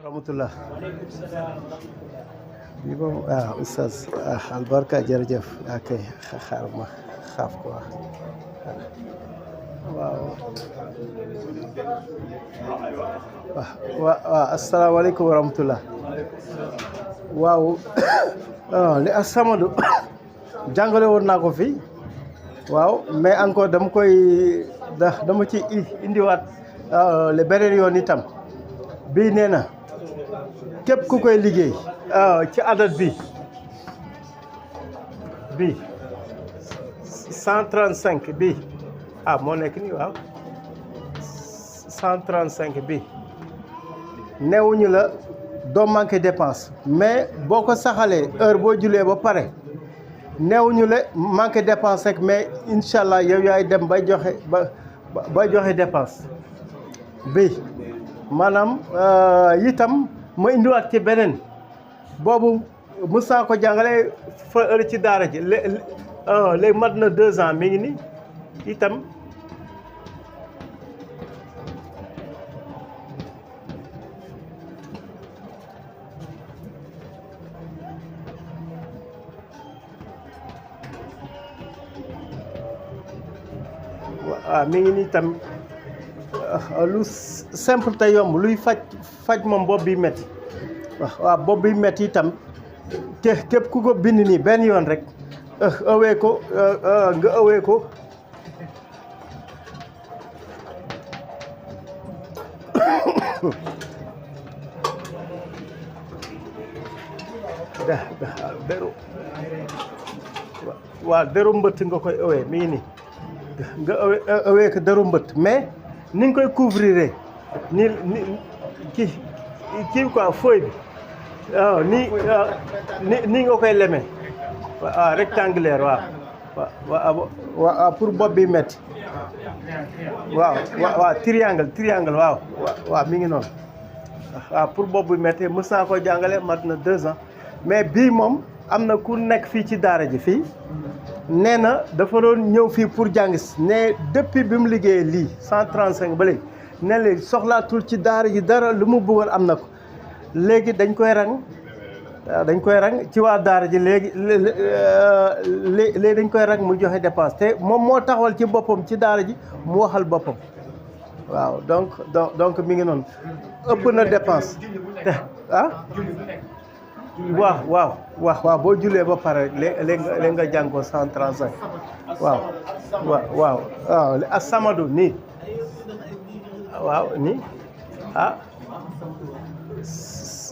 rahmatullah bi moom oustaz albarka jërëjëf ak xaar ma xaaf ko waaw asalaamaaleykum wa rahmatullah waaw li Asamadu jàngale woon naa ko fi waaw mais encore dama ci indiwaat le beneen yoon itam bii nee na képp ku koy liggéey ci adat bi 135 bi moo nekk nii waaw 135 bi newuñu la doo manqué dépense mais boo ko saxalee heure boo julee ba pare newuñu la manqué dépense rek mais incha allah yow yaay dem ba joxe dépense bi maanaam itam ma indiwaat ci beneen boobu mës naa ko jàngale fa heure ci daara ji léegi mat na 2 ans mi ngi ni itam mi ngi ni itam lu simple te yomb luy faj moom bopp bi metti waaw bopp bi metti itam képp ku ko bind nii benn yoon rek ëwee ko nga ëwee ko deru mbëtt nga koy ëwee mi ngi nii nga ëwee ko deru mbëtt mais ni nga koy couvrir ni kii quoi feuille bi waaw nii nga koy leme waaw rectangulaire waaw pour bopp bi metti waaw triangle waaw mi ngi noonu waaw pour bopp bi metti mës naa ko jàngale mat na 2 ans mais bii moom am na ku nekk fii ci daara ji fii nee na dafa doon ñëw fii pour jàngis ne depuis bi mu liggéeyee lii 135 ba léegi ne léegi soxlaatul ci daara ji dara lu mu bëggoon am na ko léegi dañ koy rang ci waa daara ji léegi dañ koy rang mu joxe dépense te moom moo taxawal ci boppam ci daara ji mu waxal boppam waaw donc mi ngi noonu ëpp na dépense te waaw boo julee ba pare léegi nga jàng ko 135 waaw Asamadu nii waaw nii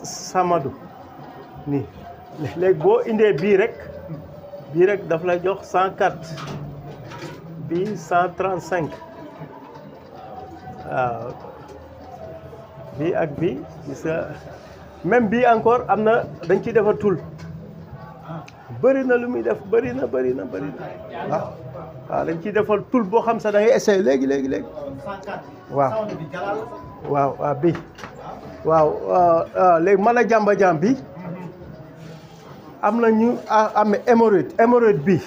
Samadu nii léegi boo indee bii rek daf lay jox 104 bii 135 waaw bii ak bii gis nga même bii encore am na dañ ciy defar tul bëri na lu muy def bëri na waaw dañ ciy defal tul boo xam sax da ngay essayer léegi waaw bii waaw léegi mën a jàmba bi am na ñu am hémorroïde bi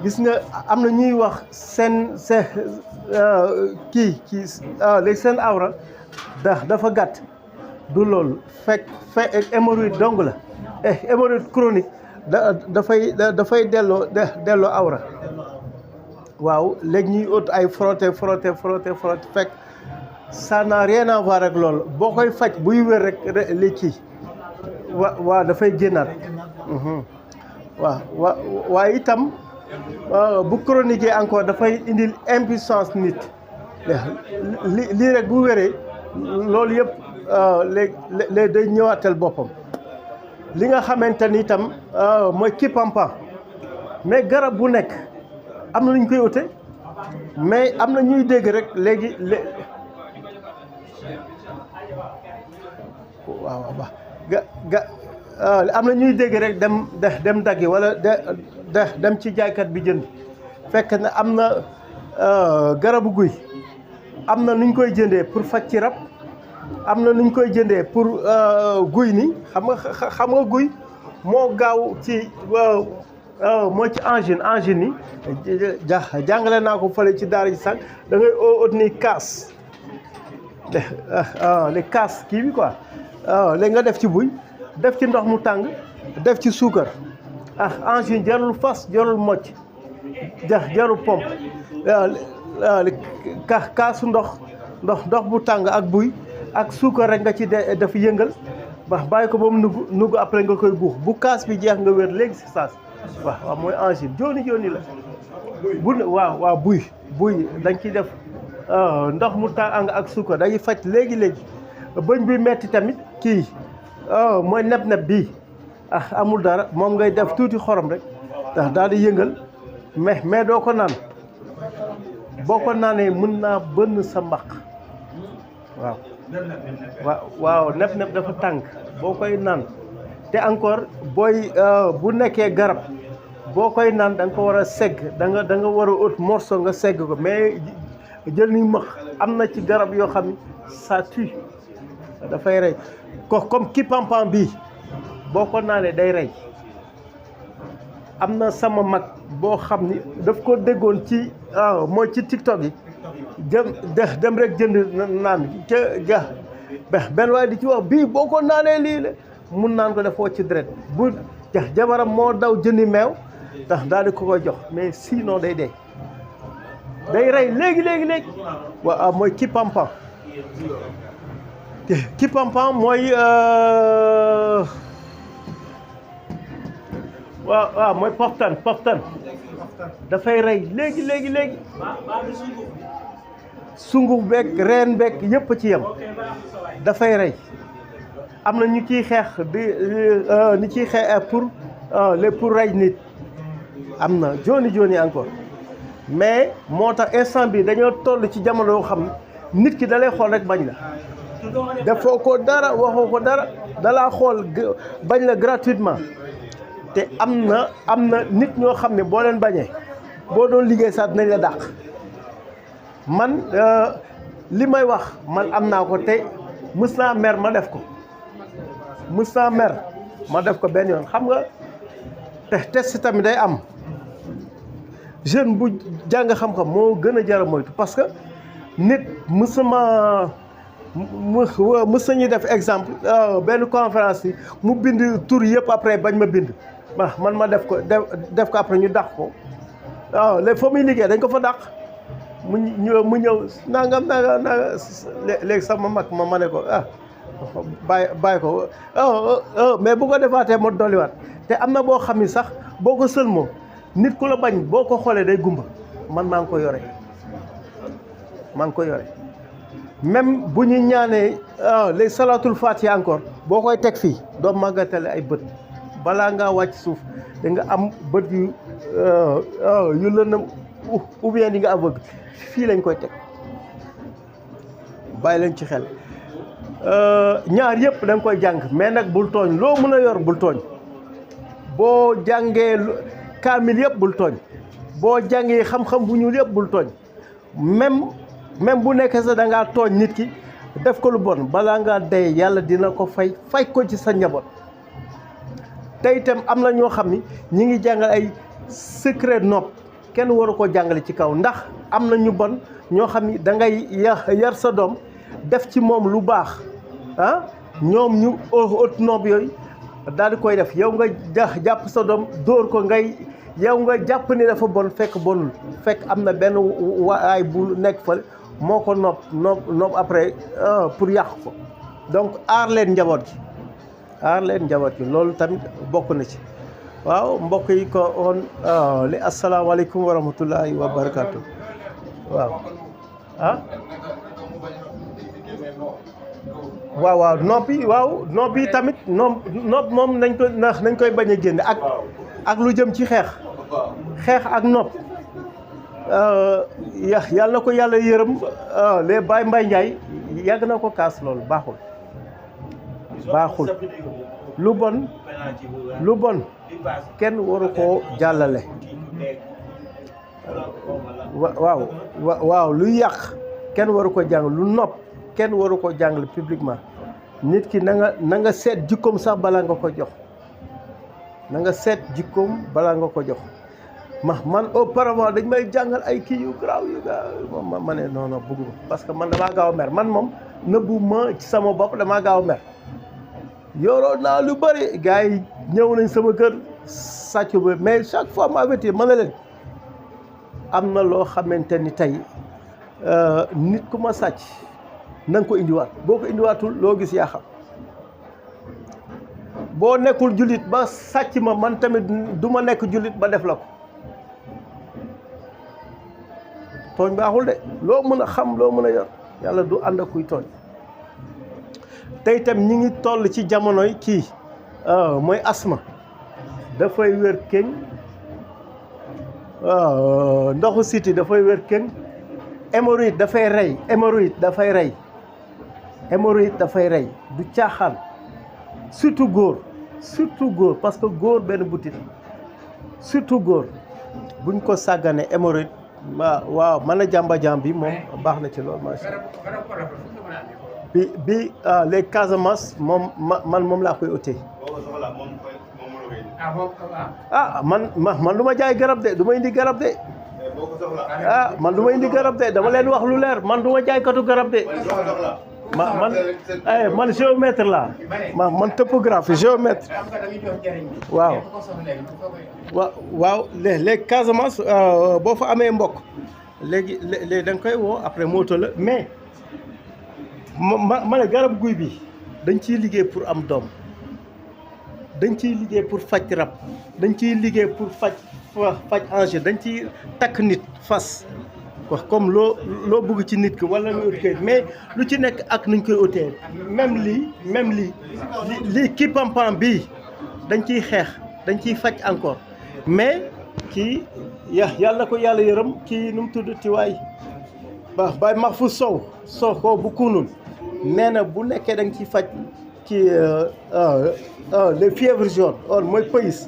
gis nga am na ñuy wax seen léegi seen awra dafa gàtt du loolu fekk hémorroïde dong la hémorroïde chronique dafay delloo awra waaw léegi ñuy ut ay frotter fekk ça n'a rien à voir ak loolu boo koy faj buy wér rek li kii waaw dafay génnaat waaye itam bu chronique encore dafay indil impuissance nit lii rek bu wéree loolu yëpp léegi day ñëwaatal boppam li nga xamante ni itam mooy kipampa mais garab bu nekk am na lu ñu koy ute mais am na ñuy dégg rek léegi am na ñuy dégg rek dem daggi wala dem ci jaaykat bi jënd fekk na am na garabu guy am na nu ñu koy jëndee pour faj ci rab am na nu ñu koy jëndee pour guy ni xam nga guy moo gaaw ci moo ci angine yi jàngale naa ko fële ci daara ji sax da ngay ut ni kaas les kaas kii bi quoi léegi nga def ci buy def ci ndox mu tàng def ci suukar angine jarul fas jarul mocc jarul pompe kaasu ndox bu tàng ak buy ak suukar rek nga ci def yëngal bàyyi ko ba mu nugg après nga koy guux bu kaas bi jeex nga wér léegi si saas waaw mooy angine jooni la waaw buy dañ ciy def ndox mu tàng ak suukar dañuy faj léegi bëñ bi metti tamit kii mooy neb bii amul dara moom ngay def tuuti xorom rek ndax daal di yëngal mais doo ko naan boo ko naanee mën naa bënn sa mbaq waaw neb dafa tàng boo koy naan te encore bu nekkee garab boo koy naan da nga ko war a segg da nga war a ut morceau nga segg ko mais jël ni mëx am na ci garab yoo xam ne ça tue dafay rey comme ki pampan bii boo ko naanee day rey am na sama mag boo xam ni daf ko déggoon ci mooy ci TikTok yi dem rek jënd naan ca benn waaye di ci wax bii boo ko naanee lii la mun naan ko defoo ci deret bu jabaram moo daw jëndi meew ndax daal di ko koy jox mais sinon day dee day rey léegi waaw mooy ki pampan mooy waaw mooy poftan dafay rey léegi sunguf beeg reen beeg yëpp ci yem dafay rey am na ñu ciy xeex pour rey nit am na jooni encore mais moo tax instant bi dañoo toll ci jamono yoo xam ne nit ki dalay xool rek bañ la defoo ko dara waxoo ko dara dalaa xool bañ la gratuitement te am na nit ñoo xam ne boo leen bañee boo doon liggéey sax dinañ la dàq man li may wax man am naa ko te mës naa mer ma def ko benn yoon xam nga test tamit day am jeune bu jàng xam-xam moo gën a jar a moytu parce que nit mës nañu def exemple benn conférence yi mu bind tur yëpp après bañ ma bind man ma def ko après ñu dàq ko léegi fa muy liggéey dañ ko fa dàq mu ñëw nangam léegi sama mag ma ne ko bàyyi ko mais bu ko defaatee ma dolliwaat te am na boo xam ni sax boo ko sëlmoo nit ku la bañ boo ko xoolee day gumba man maa ngi ko yore même bu ñu ñaanee les salatul fatiha encore boo koy teg fii doo màggatale ay bët balaa ngaa wàcc suuf da nga am bët yu lëndëm ou bien di nga aveugle fii lañ koy teg bàyyi leen ci xel ñaar yëpp da nga koy jàng mais nag bul tooñ loo mën a yor bul tooñ boo jàngee kaamil yëpp bul tooñ boo jàngee xam-xam bu ñuul yëpp bul tooñ même bu nekkee sax da ngaa tooñ nit ki def ko lu bon balaa ngaa dee yàlla dina ko fay ko ci sa njaboot te itam am na ñoo xam ni ñi ngi jàngal ay secret nopp kenn waru ko jàngale ci kaw ndax am na ñu bon ñoo xam ni da ngay yar sa doom def ci moom lu baax ñoom ñu ëtt nopp yooyu daal di koy def yow nga jàpp sa doom dóor ko yow nga jàpp ni dafa bon fekk bonul fekk am na benn waay bu nekk fa moo ko nopp après pour yàq ko donc aar leen njaboot gi loolu tamit bokk na ci waaw mbokk yi ko on li asalaamaaleykum wa rahmatullahi wa barakatu waaw waaw nopp yi tamit nopp moom nañ koy bañ a génne ak lu jëm ci xeex ak nopp yàlla na ko yàlla yërëm les Baye Mbaye Ndiaye yàgg na ko kaas loolu baaxul lu bon kenn waru koo jàllale waaw luy yàq kenn waru ko jàng lu nopp kenn waru ko jàngale publiquement nit ki na nga seet jikkoom sax balaa nga ko jox na nga seet jikkoom balaa nga ko jox man auparavant dañ may jàngal ay kii yu garaaw yu gaaw ma ne non bëgguma parce que man damaa gaaw a mer man moom nëbbu ma ci sama bopp damaa gaaw a mer yoroon naa lu bëri gars yi ñëw nañ sama kër sàcc ba mais chaque fois ma avertir ma ne leen am na loo xamante ni tey nit ku ma sàcc na nga ko indiwaat boo ko indiwaatul loo gis yaa xam boo nekkul jullit ba sàcc ma man tamit du ma nekk jullit ba def la ko tooñ baaxul de loo mën a xam loo mën a yor yàlla du ànd ak kuy tooñ te itam ñi ngi toll ci jamonoy kii mooy asma dafay wér kéŋ ndoxu siti dafay wér kéŋ hémorroïde dafay rey hémorroïde dafay rey du caaxaan surtout góor parce que góor benn butit surtout góor buñ ko sàggane hémorroïde waaw mën a jàmba-jàm bi moom baax na ci loolu macha Allah bi les Casamance moom man moom laa koy ôté man du ma jaay garab de du ma indi garab de man du ma indi garab de dama leen wax lu leer man du ma jaay katu garab de man géomètre laa man topographe géomètre waaw léegi Casamance boo fa amee mbokk léegi da nga koy woo après moto la mais ma ne garab guy bi dañ ciy liggéey pour am doom dañ ciy liggéey pour faj rab dañ ciy liggéey pour faj angine dañ ciy takk nit fas wax comme loo bëgg ci nit ki wala nga ut mais lu ci nekk ak nuñ koy utee même lii kii pampam bii dañ ciy xeex dañ ciy faj encore mais kii yàlla ko yàlla yërëm kii nu mu tudd ci waay Baye Mahfouz Sow ko bu kunul nee na bu nekkee da nga ciy faj ci les fièvres jaunes mooy pays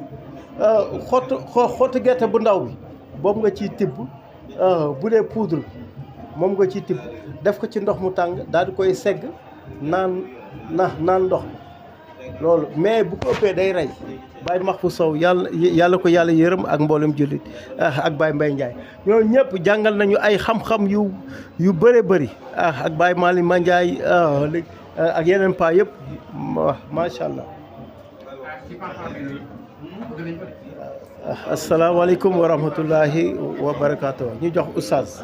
xottu gerte bu ndaw bi boobu nga ciy tibb bu dee poudre moom nga ciy tibb def ko ci ndox mu tàng daal di koy segg naan ndox loolu mais bu ko ëppee day rey Baye Mahfouz Sow yàlla ko yàlla yërëm ak mboolem jullit ak Baye Mbaye Ndiaye ñoo ñëpp jàngal nañu ay xam-xam yu bëree bëri ak Baye Mali Mandiaye ak yeneen pa yëpp macha allah. asalaamaaleykum wa rahmatullahi wa barakaatu ñu jox oustaz.